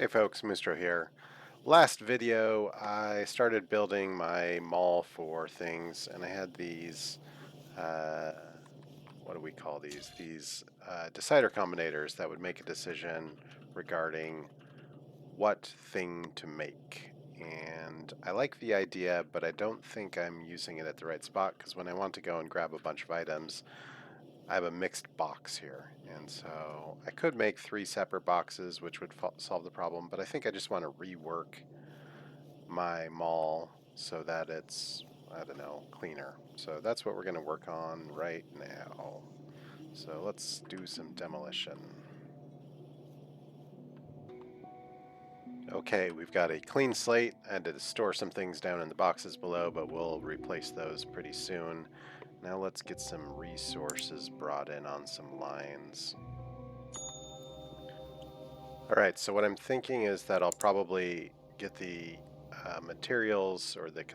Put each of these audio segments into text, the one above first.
Hey folks, Moosetro here. Last video I started building my mall for things and I had these, uh, what do we call these? These decider combinators that would make a decision regarding what thing to make. And I like the idea, but I don't think I'm using it at the right spot because when I want to go and grab a bunch of items, I have a mixed box here, and so I could make 3 separate boxes, which would solve the problem, but I think I just want to rework my mall so that it's, I don't know, cleaner. So that's what we're going to work on right now. So let's do some demolition. Okay, we've got a clean slate. I had to store some things down in the boxes below, but we'll replace those pretty soon. Now let's get some resources brought in on some lines. Alright, so what I'm thinking is that I'll probably get the materials or the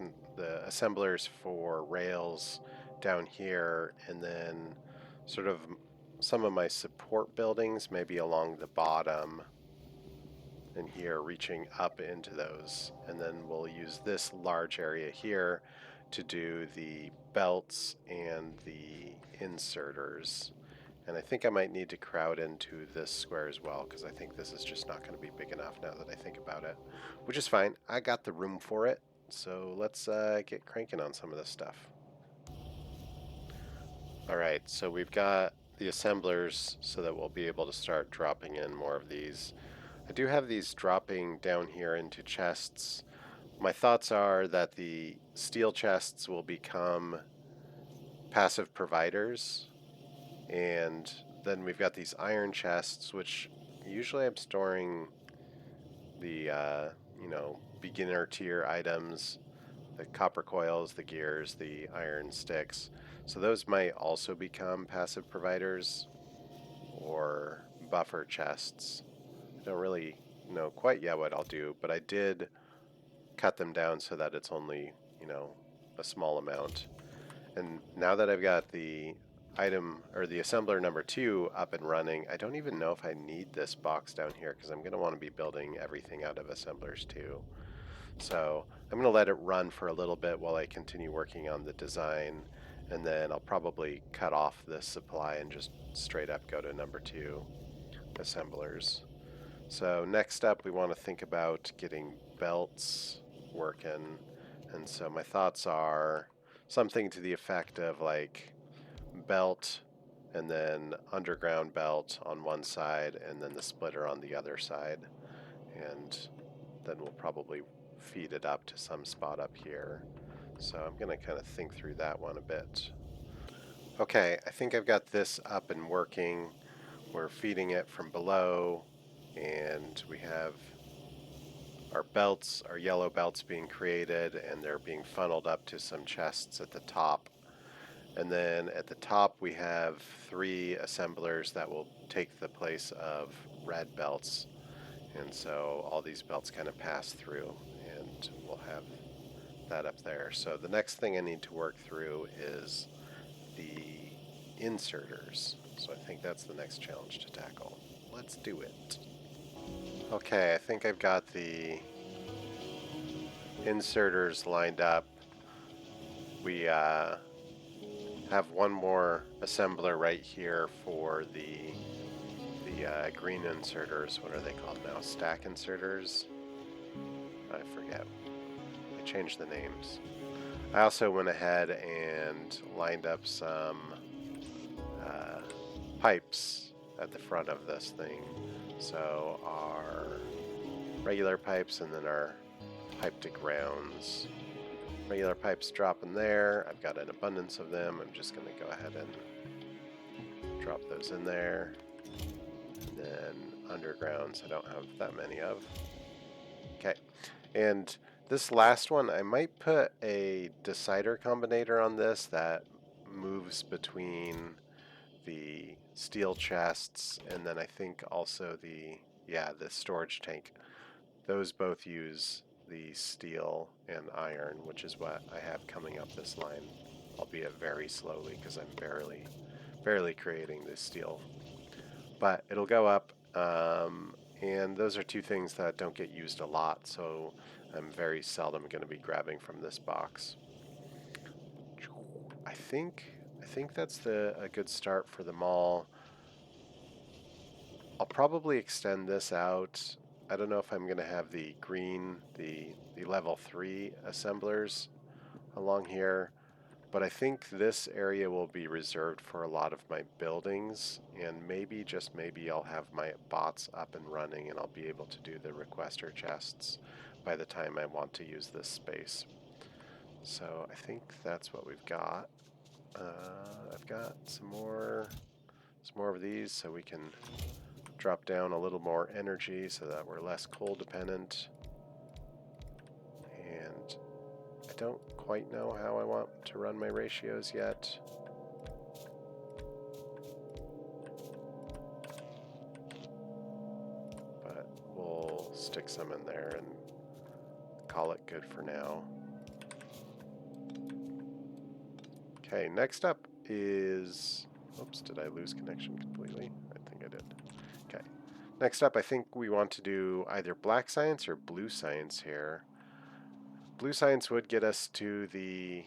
assemblers for rails down here, and then sort of some of my support buildings maybe along the bottom and here reaching up into those, and then we'll use this large area here to do the belts and the inserters. And I think I might need to crowd into this square as well, because I think this is just not going to be big enough now that I think about it. Which is fine. I got the room for it. So let's get cranking on some of this stuff. Alright, so we've got the assemblers so that we'll be able to start dropping in more of these. I do have these dropping down here into chests. My thoughts are that the steel chests will become passive providers, and then we've got these iron chests, which usually I'm storing the beginner tier items, the copper coils, the gears, the iron sticks. So those might also become passive providers or buffer chests. I don't really know quite yet what I'll do, but I did cut them down so that it's only, a small amount. And now that I've got the item or the assembler number 2 up and running, I don't even know if I need this box down here because I'm going to want to be building everything out of assemblers too. So I'm going to let it run for a little bit while I continue working on the design, and then I'll probably cut off this supply and just straight up go to number 2 assemblers. So next up we want to think about getting belts working, and so my thoughts are something to the effect of like belt and then underground belt on one side and then the splitter on the other side, and then we'll probably feed it up to some spot up here. So I'm going to kind of think through that one a bit. Okay, I think I've got this up and working. We're feeding it from below, and we have our belts, our yellow belts being created, and they're being funneled up to some chests at the top. And then at the top we have 3 assemblers that will take the place of red belts. And so all these belts kind of pass through, and we'll have that up there. So the next thing I need to work through is the inserters. So I think that's the next challenge to tackle. Let's do it. Okay, I think I've got the inserters lined up. We have one more assembler right here for the green inserters. What are they called now? Stack inserters? I forget. They changed the names. I also went ahead and lined up some pipes at the front of this thing. So our regular pipes and then our pipe to grounds. Regular pipes drop in there. I've got an abundance of them. I'm just going to go ahead and drop those in there. And then undergrounds I don't have that many of. Okay, and this last one I might put a decider combinator on this that moves between the steel chests and then I think also the storage tank. Those both use the steel and iron, which is what I have coming up this line, albeit very slowly because I'm barely creating the steel. But it'll go up, And those are two things that don't get used a lot, so I'm very seldom going to be grabbing from this box. I think that's a good start for the mall. I'll probably extend this out. I don't know if I'm going to have the green, the level 3 assemblers along here, but I think this area will be reserved for a lot of my buildings, and maybe, just maybe, I'll have my bots up and running and I'll be able to do the requester chests by the time I want to use this space. So I think that's what we've got. I've got some more of these so we can drop down a little more energy so that we're less coal dependent. And I don't quite know how I want to run my ratios yet. But we'll stick some in there and call it good for now. Okay, next up is... Oops, did I lose connection completely? I think I did. Okay. Next up, I think we want to do either black science or blue science here. Blue science would get us to the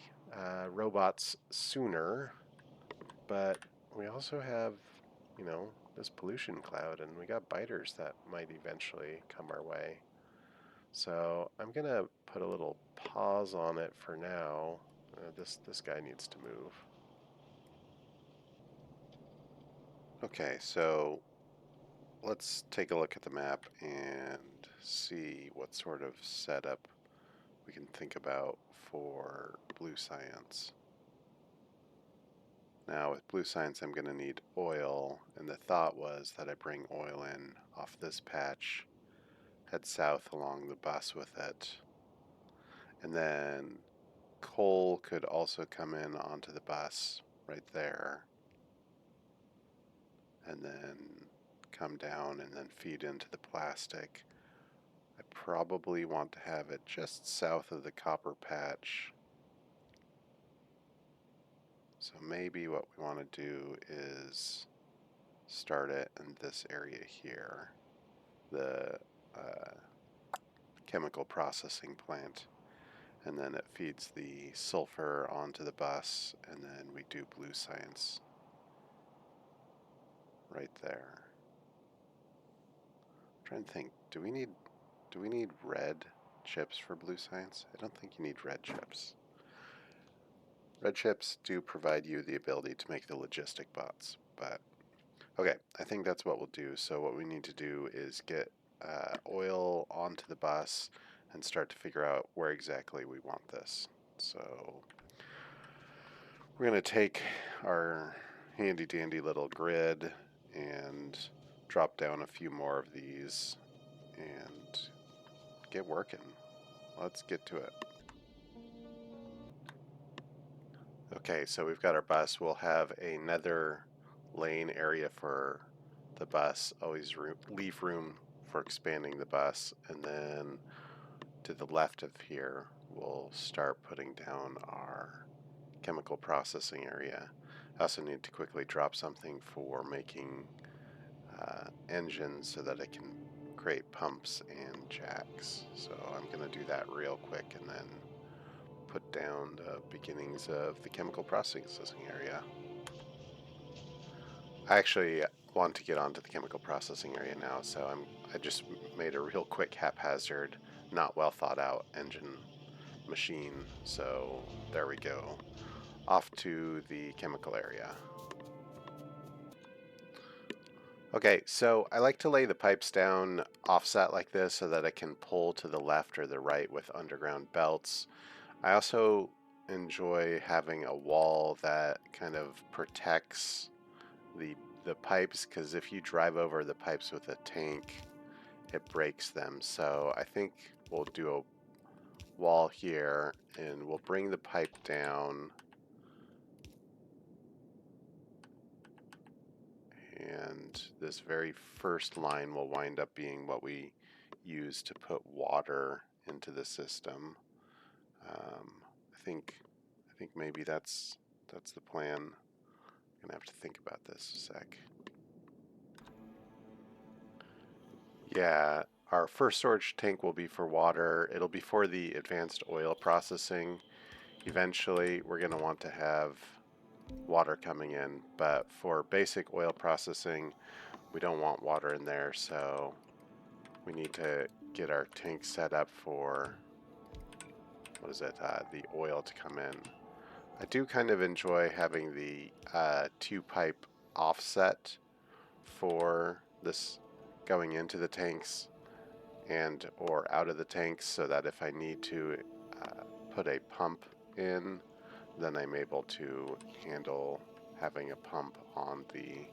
robots sooner, but we also have, you know, this pollution cloud, and we got biters that might eventually come our way. So I'm going to put a little pause on it for now. This guy needs to move. Okay, so let's take a look at the map and see what sort of setup we can think about for blue science. Now with blue science I'm going to need oil, and the thought was that I bring oil in off this patch, head south along the bus with it, and then coal could also come in onto the bus right there, and then come down and then feed into the plastic. I probably want to have it just south of the copper patch. So maybe what we want to do is start it in this area here, the chemical processing plant, and then it feeds the sulfur onto the bus, and then we do blue science right there. I'm trying to think, do we need red chips for blue science? I don't think you need red chips. Red chips do provide you the ability to make the logistic bots, but okay, I think that's what we'll do. So what we need to do is get oil onto the bus and start to figure out where exactly we want this. So we're going to take our handy dandy little grid and drop down a few more of these and get working. Let's get to it. Okay, so we've got our bus. We'll have another lane area for the bus. Always leave room for expanding the bus. And then to the left of here, we'll start putting down our chemical processing area. I also need to quickly drop something for making engines so that I can create pumps and jacks. So I'm going to do that real quick and then put down the beginnings of the chemical processing area. I actually want to get onto the chemical processing area now, so I just made a real quick haphazard, not well thought out engine machine. So there we go. Off to the chemical area. Okay, so I like to lay the pipes down offset like this so that I can pull to the left or the right with underground belts. I also enjoy having a wall that kind of protects the pipes, because if you drive over the pipes with a tank, it breaks them. So I think we'll do a wall here and we'll bring the pipe down, and this very first line will wind up being what we use to put water into the system. I think maybe that's the plan. I'm gonna have to think about this a sec. Yeah, our first storage tank will be for water. It'll be for the advanced oil processing. Eventually, we're going to want to have water coming in, but for basic oil processing, we don't want water in there, so we need to get our tank set up for, what is it, the oil to come in. I do kind of enjoy having the two-pipe offset for this going into the tanks and or out of the tanks, so that if I need to put a pump in, then I'm able to handle having a pump on the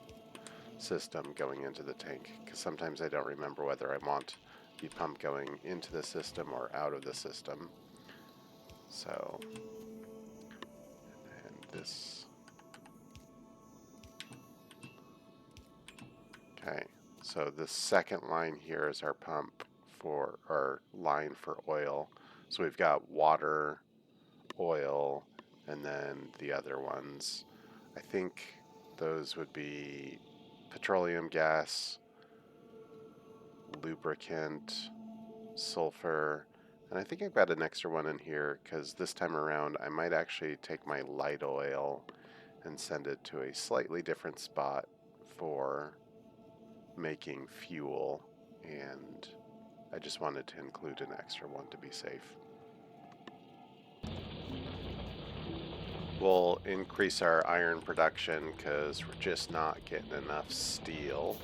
system going into the tank, because sometimes I don't remember whether I want the pump going into the system or out of the system. So, and this, okay, so the second line here is our pump for, our line for oil. So we've got water, oil, and then the other ones. I think those would be petroleum gas, lubricant, sulfur, and I think I've got an extra one in here because this time around I might actually take my light oil and send it to a slightly different spot for making fuel, and I just wanted to include an extra one to be safe. We'll increase our iron production because we're just not getting enough steel.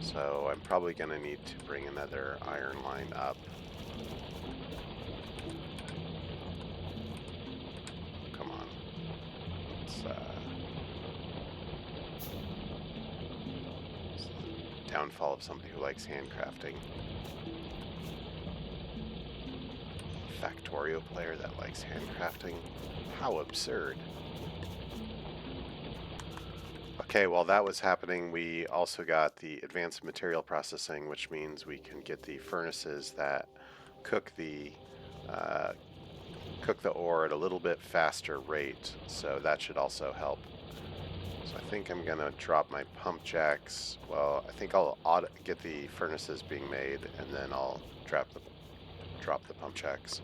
So I'm probably going to need to bring another iron line up. Come on. It's the downfall of somebody who likes handcrafting. Factorio player that likes handcrafting? How absurd. Okay, while that was happening, we also got the advanced material processing, which means we can get the furnaces that cook the ore at a little bit faster rate, so that should also help. So I think I'm gonna drop my pump jacks. Well, I think I'll get the furnaces being made, and then I'll drop the pump jacks.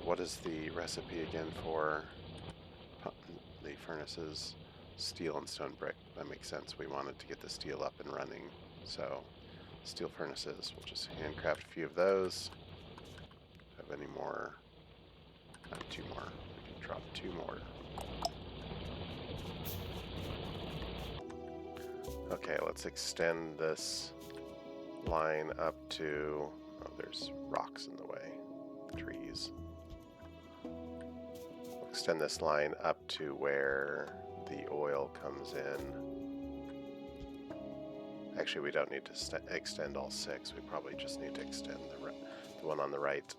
What is the recipe again for the furnaces? Steel and stone brick. That makes sense. We wanted to get the steel up and running. So, steel furnaces. We'll just handcraft a few of those. Have any more? Two more. We can drop two more. Okay, let's extend this line up to... Oh, there's rocks in the way. Trees. We'll extend this line up to where the oil comes in. Actually, we don't need to extend all six. We probably just need to extend the one on the right.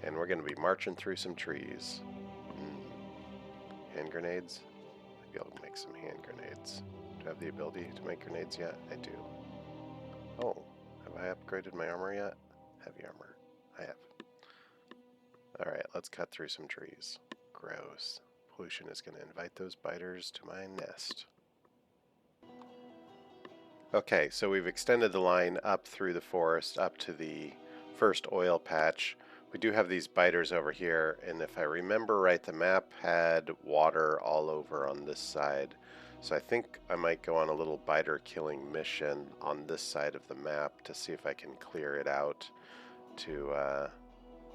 And we're going to be marching through some trees. Hand grenades? Maybe I'll make some hand grenades. Do I have the ability to make grenades yet? I do. Oh, have I upgraded my armor yet? Heavy armor. I have. Alright, let's cut through some trees. Gross. Pollution is going to invite those biters to my nest. Okay, so we've extended the line up through the forest up to the first oil patch. We do have these biters over here, and if I remember right, the map had water all over on this side. So I think I might go on a little biter killing mission on this side of the map to see if I can clear it out to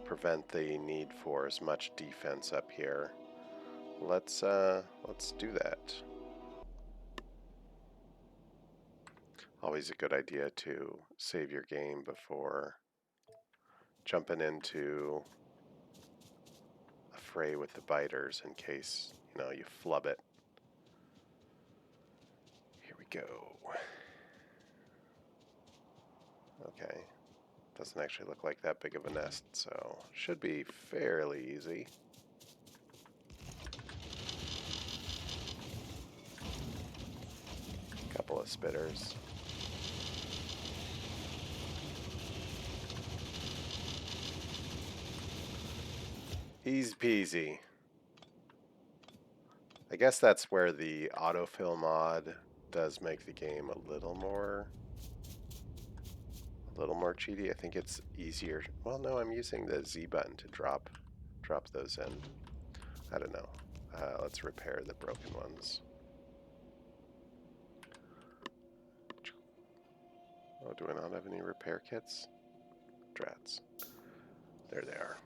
prevent the need for as much defense up here. Let's do that. Always a good idea to save your game before jumping into a fray with the biters in case, you flub it. Here we go. Okay. Doesn't actually look like that big of a nest, so should be fairly easy. Couple of spitters. Easy peasy. I guess that's where the autofill mod does make the game a little more a little more cheaty. I think it's easier. Well, no, I'm using the Z button to drop those in. I don't know. Let's repair the broken ones. Oh, do I not have any repair kits? Drats. There they are.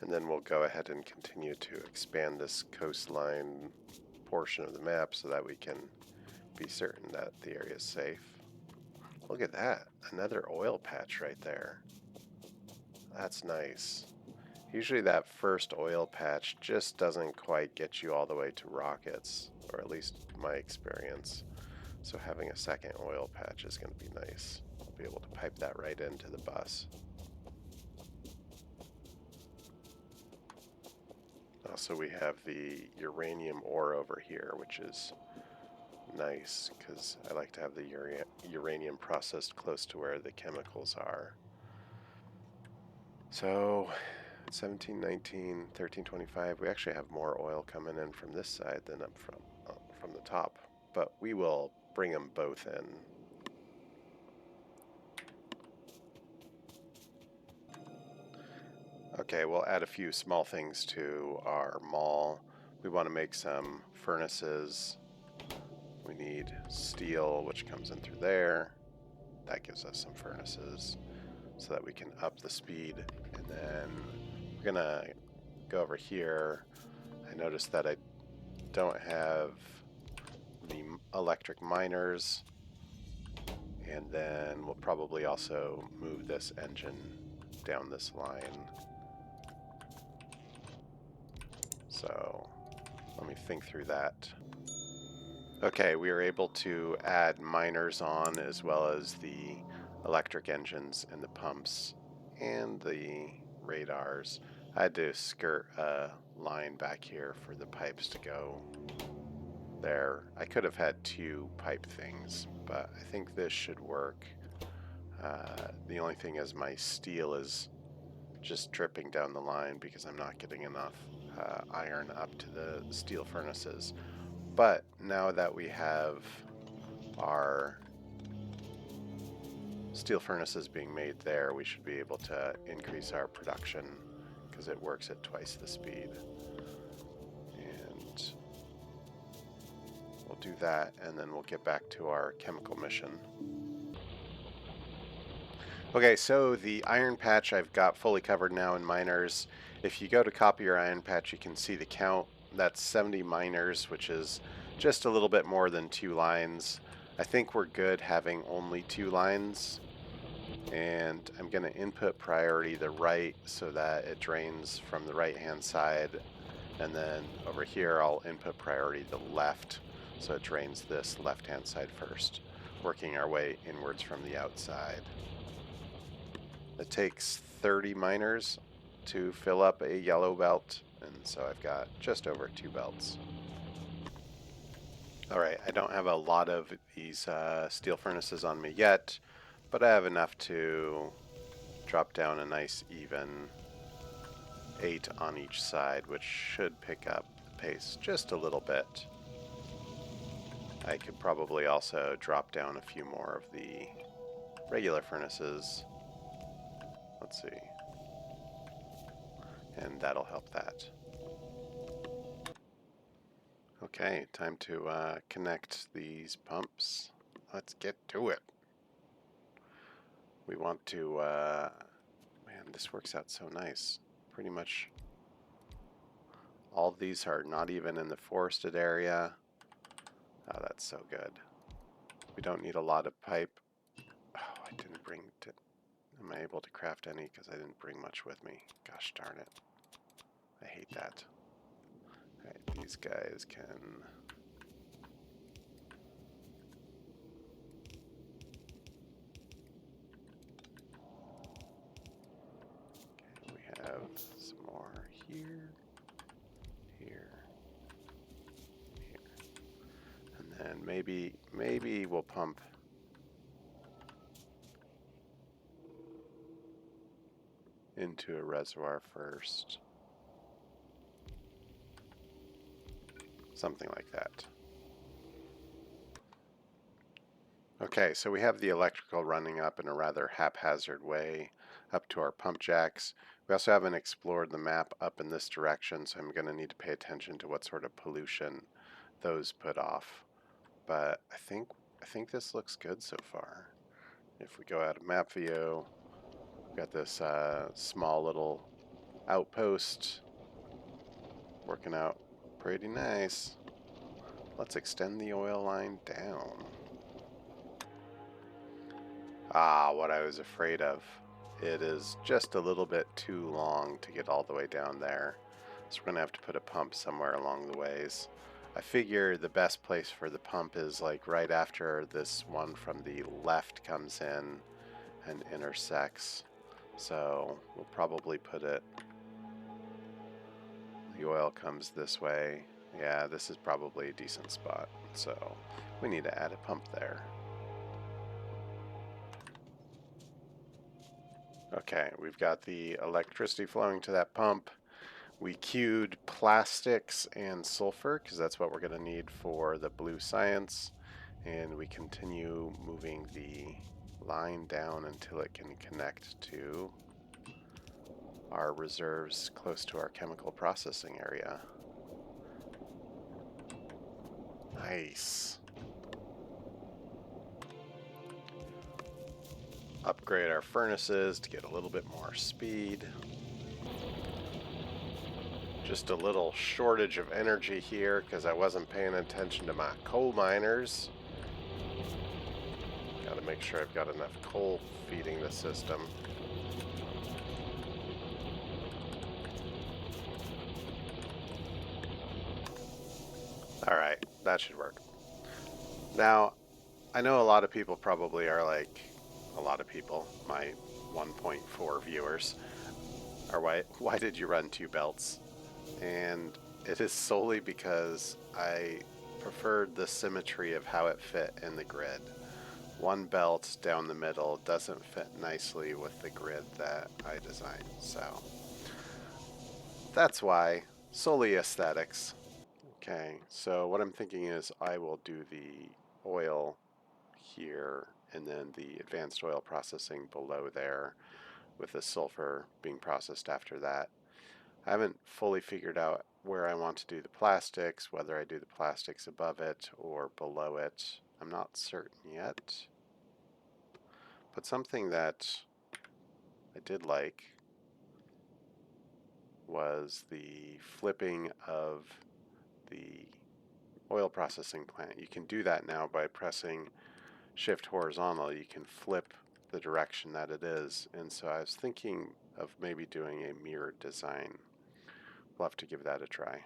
And then we'll go ahead and continue to expand this coastline portion of the map so that we can be certain that the area is safe. Look at that. Another oil patch right there. That's nice. Usually that first oil patch just doesn't quite get you all the way to rockets, or at least my experience. So having a second oil patch is going to be nice. I'll be able to pipe that right into the bus. Also, we have the uranium ore over here, which is nice because I like to have the uranium processed close to where the chemicals are. So 17, 19, 13, 25, we actually have more oil coming in from this side than up from the top, but we will bring them both in. Okay, we'll add a few small things to our mall. We want to make some furnaces. We need steel, which comes in through there. That gives us some furnaces so that we can up the speed. And then we're going to go over here. I noticed that I don't have the electric miners. And then we'll probably also move this engine down this line. So let me think through that. Okay, we were able to add miners on as well as the electric engines and the pumps and the radars. I had to skirt a line back here for the pipes to go there. I could have had two pipe things, but I think this should work. The only thing is my steel is just dripping down the line because I'm not getting enough iron up to the steel furnaces. But now that we have our steel furnaces being made there, we should be able to increase our production because it works at twice the speed. And we'll do that, and then we'll get back to our chemical mission. Okay, so the iron patch I've got fully covered now in miners. If you go to copy your iron patch, you can see the count. That's 70 miners, which is just a little bit more than 2 lines. I think we're good having only 2 lines. And I'm going to input priority the right so that it drains from the right-hand side. And then over here, I'll input priority the left so it drains this left-hand side first, working our way inwards from the outside. It takes 30 miners to fill up a yellow belt, and so I've got just over 2 belts. Alright, I don't have a lot of these steel furnaces on me yet, but I have enough to drop down a nice even 8 on each side, which should pick up the pace just a little bit. I could probably also drop down a few more of the regular furnaces. Let's see. And that'll help that. Okay, time to connect these pumps. Let's get to it. We want to, man, this works out so nice. Pretty much all of these are not even in the forested area. Oh, that's so good. We don't need a lot of pipe. Oh, I didn't bring... Am I able to craft any? Because I didn't bring much with me. Gosh darn it. I hate that. Alright, these guys can... Okay, we have some more here, here, here. And then maybe we'll pump into a reservoir first. Something like that. Okay, so we have the electrical running up in a rather haphazard way up to our pump jacks. We also haven't explored the map up in this direction, so I'm going to need to pay attention to what sort of pollution those put off. But I think this looks good so far. If we go out of map view, we've got this small little outpost working out pretty nice. Let's extend the oil line down. Ah, what I was afraid of. It is just a little bit too long to get all the way down there. So we're going to have to put a pump somewhere along the ways. I figure the best place for the pump is like right after this one from the left comes in and intersects. So we'll probably put it, the oil comes this way. Yeah, this is probably a decent spot. So we need to add a pump there. Okay, we've got the electricity flowing to that pump. We queued plastics and sulfur because that's what we're going to need for the blue science. And we continue moving the line down until it can connect to our reserves close to our chemical processing area. Nice. Upgrade our furnaces to get a little bit more speed. Just a little shortage of energy here because I wasn't paying attention to my coal miners. Got to make sure I've got enough coal feeding the system. Alright, that should work. Now, I know a lot of people probably are like, a lot of people, my 1.4 viewers, are why did you run two belts? And it is solely because I preferred the symmetry of how it fit in the grid. One belt down the middle doesn't fit nicely with the grid that I designed, so that's why, solely aesthetics. Okay, so what I'm thinking is I will do the oil here and then the advanced oil processing below there with the sulfur being processed after that. I haven't fully figured out where I want to do the plastics, whether I do the plastics above it or below it. I'm not certain yet. But something that I did like was the flipping of the oil processing plant. You can do that now by pressing shift horizontal. You can flip the direction that it is. And so I was thinking of maybe doing a mirrored design. We'll have to give that a try.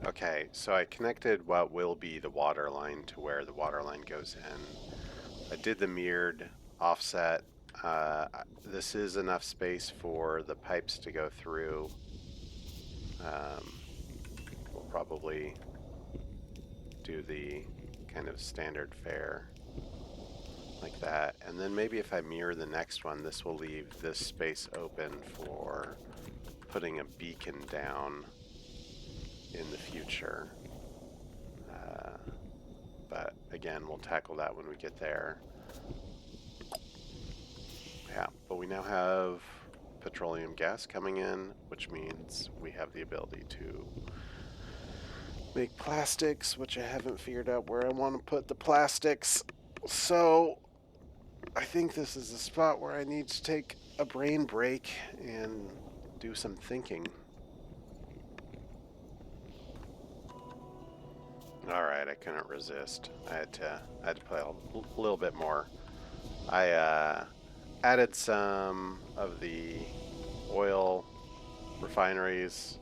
Okay, so I connected what will be the water line to where the water line goes in. I did the mirrored offset. This is enough space for the pipes to go through. We'll probably do the kind of standard fare like that. And then maybe if I mirror the next one, this will leave this space open for putting a beacon down in the future. But again, we'll tackle that when we get there. Yeah, but we now have petroleum gas coming in, which means we have the ability to make plastics, which I haven't figured out where I want to put the plastics. So I think this is a spot where I need to take a brain break and do some thinking. Alright, I couldn't resist. I had to play a little bit more. I added some of the oil refineries.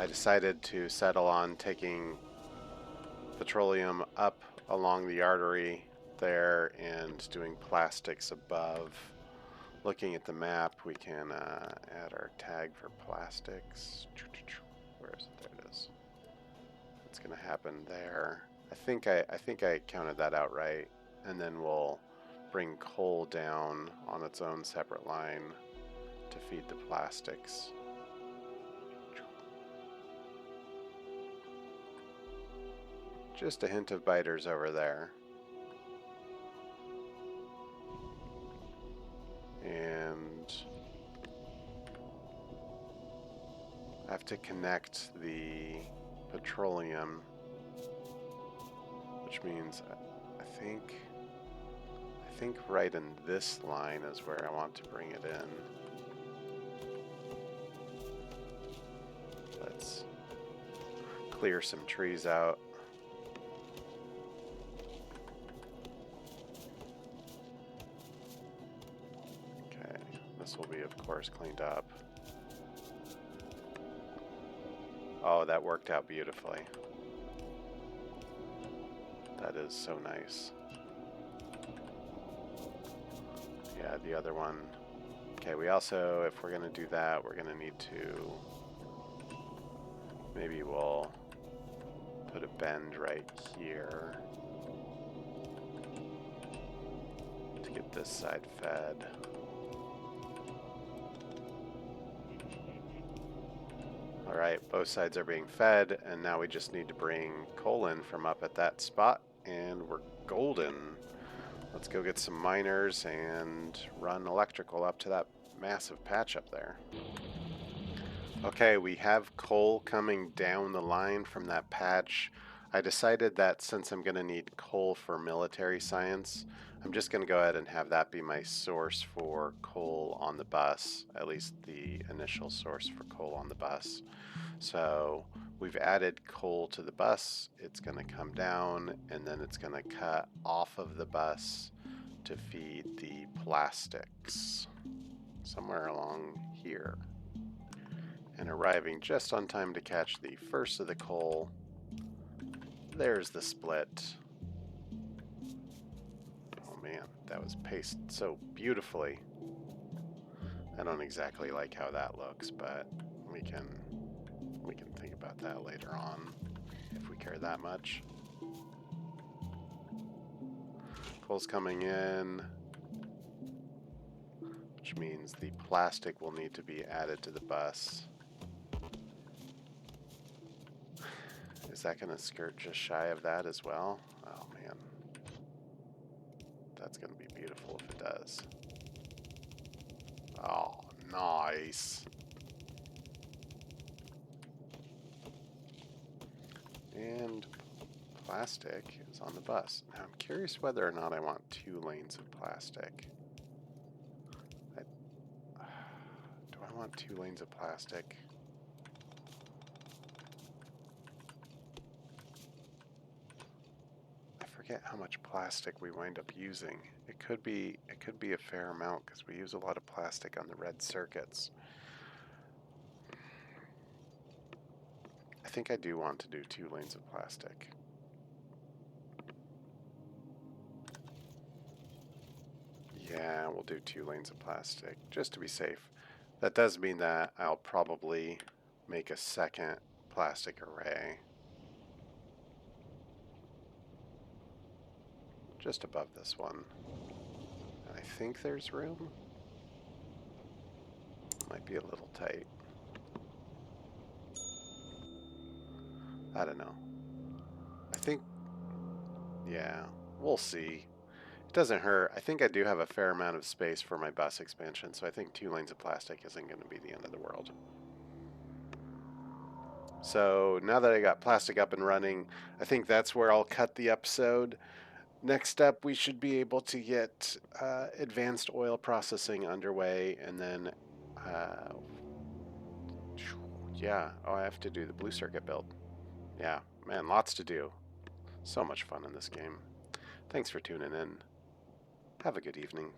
I decided to settle on taking petroleum up along the artery there and doing plastics above. Looking at the map, we can add our tag for plastics. Where is it? There it is. It's going to happen there. I think I counted that out right, and then we'll bring coal down on its own separate line to feed the plastics. Just a hint of biters over there. And I have to connect the petroleum, which means I think right in this line is where I want to bring it in. Let's clear some trees out. Okay, this will be, of course, cleaned up. Oh, that worked out beautifully. That is so nice. Yeah, the other one. Okay, we also, if we're going to do that, we're going to need to, maybe we'll put a bend right here to get this side fed. Alright, both sides are being fed, and now we just need to bring coal in from up at that spot, and we're golden. Let's go get some miners and run electrical up to that massive patch up there. Okay, we have coal coming down the line from that patch. I decided that since I'm going to need coal for military science, I'm just going to go ahead and have that be my source for coal on the bus, at least the initial source for coal on the bus. So we've added coal to the bus, it's going to come down, and then it's going to cut off of the bus to feed the plastics somewhere along here. And arriving just on time to catch the first of the coal. There's the split. Oh man, that was paced so beautifully. I don't exactly like how that looks, but we can think about that later on if we care that much. Coal's coming in, which means the plastic will need to be added to the bus. Is that going to skirt just shy of that as well? Oh man, that's going to be beautiful if it does. Oh, nice. And plastic is on the bus. Now I'm curious whether or not I want 2 lanes of plastic. Do I want 2 lanes of plastic? I forget how much plastic we wind up using. It could be a fair amount because we use a lot of plastic on the red circuits. I think I do want to do 2 lanes of plastic. Yeah, we'll do 2 lanes of plastic, just to be safe. That does mean that I'll probably make a second plastic array. Just above this one. And I think there's room. Might be a little tight. I don't know. I think, yeah, we'll see. It doesn't hurt. I think I do have a fair amount of space for my bus expansion, so I think 2 lanes of plastic isn't going to be the end of the world. So now that I got plastic up and running, I think that's where I'll cut the episode. Next up, we should be able to get advanced oil processing underway, and then, yeah, oh, I have to do the blue circuit build. Yeah, man, lots to do. So much fun in this game. Thanks for tuning in. Have a good evening.